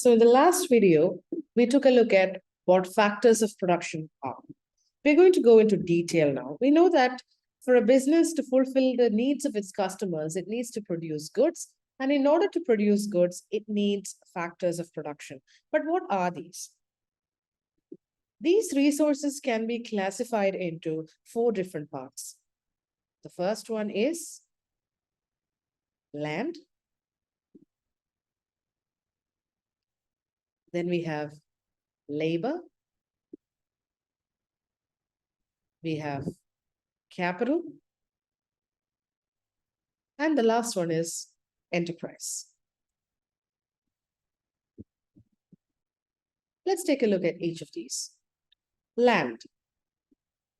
So in the last video, we took a look at what factors of production are. We're going to go into detail now. We know that for a business to fulfill the needs of its customers, it needs to produce goods. And in order to produce goods, it needs factors of production. But what are these? These resources can be classified into 4 different parts. The first one is land. Then we have labor. We have capital. And the last one is enterprise. Let's take a look at each of these. Land.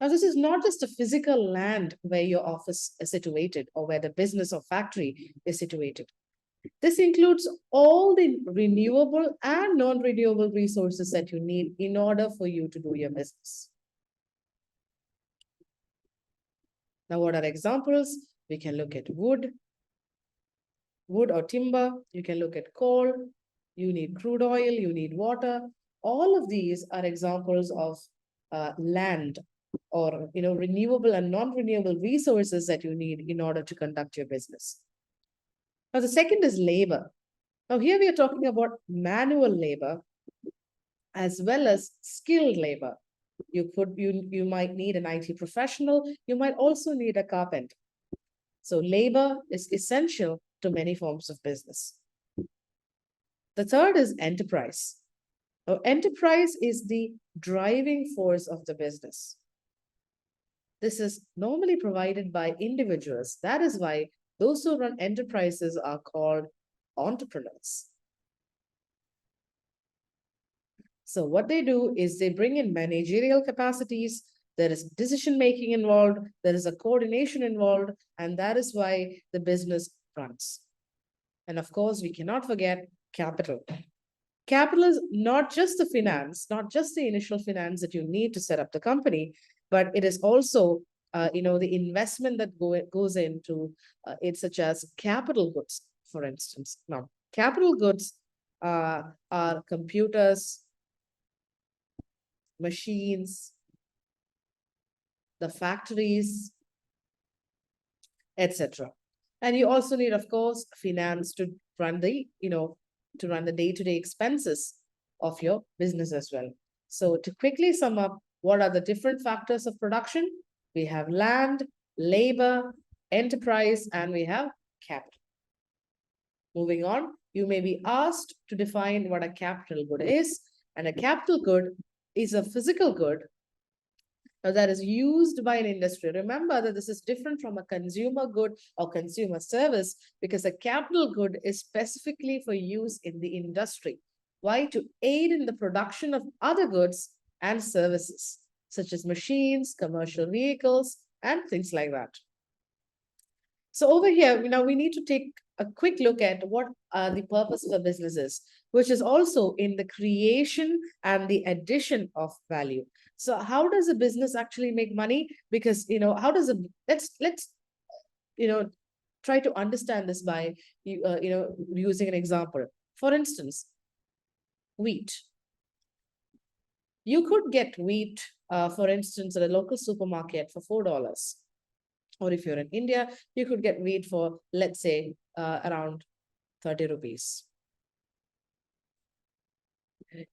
Now, this is not just a physical land where your office is situated or where the business or factory is situated. This includes all the renewable and non-renewable resources that you need in order for you to do your business. Now, what are examples? We can look at wood or timber. You can look at coal. You need crude oil. You need water. All of these are examples of land or renewable and non-renewable resources that you need in order to conduct your business. Now, the second is labor. Now, here we are talking about manual labor as well as skilled labor. You might need an IT professional. You might also need a carpenter. So labor is essential to many forms of business. The third is enterprise. Now, enterprise is the driving force of the business. This is normally provided by individuals. That is why those who run enterprises are called entrepreneurs. So what they do is they bring in managerial capacities. There is decision-making involved. There is a coordination involved. And that is why the business runs. And of course, we cannot forget capital. Capital is not just the finance, not just the initial finance that you need to set up the company, but it is also, the investment that goes into it, such as capital goods, for instance. Now, capital goods are computers, machines, the factories, etc. And you also need, of course, finance to run the, day-to-day expenses of your business as well. So to quickly sum up, what are the different factors of production? We have land, labor, enterprise, and we have capital. Moving on, you may be asked to define what a capital good is. And a capital good is a physical good that is used by an industry. Remember that this is different from a consumer good or consumer service because a capital good is specifically for use in the industry. Why? To aid in the production of other goods and services, such as machines, commercial vehicles, and things like that. So over here, we need to take a quick look at what the purpose of a business is, which is also in the creation and the addition of value. So how does a business actually make money? Because, how does let's try to understand this by, using an example. For instance, wheat. You could get wheat, for instance, at a local supermarket for $4. Or if you're in India, you could get wheat for, let's say, around 30 rupees.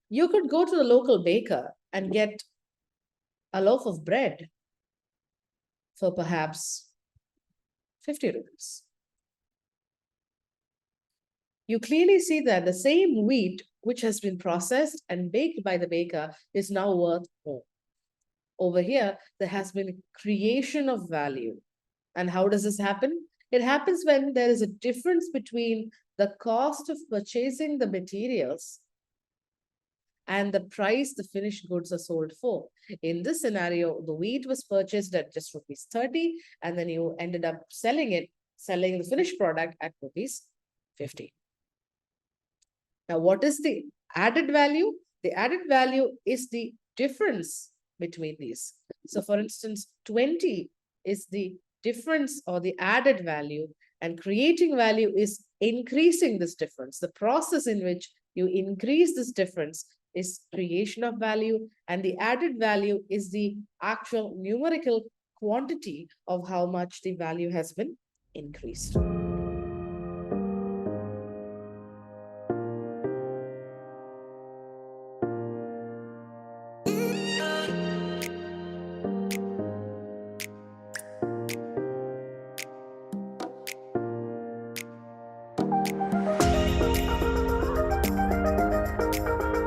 You could go to the local baker and get a loaf of bread for perhaps 50 rupees. You clearly see that the same wheat which has been processed and baked by the baker is now worth more. Over here, there has been creation of value. And how does this happen? It happens when there is a difference between the cost of purchasing the materials and the price the finished goods are sold for. In this scenario, the wheat was purchased at just rupees 30, and then you ended up selling the finished product at rupees 50. Now, what is the added value? The added value is the difference between these. So, for instance, 20 is the difference or the added value, and creating value is increasing this difference, the process in which you increase this difference is creation of value, and the added value is the actual numerical quantity of how much the value has been increased.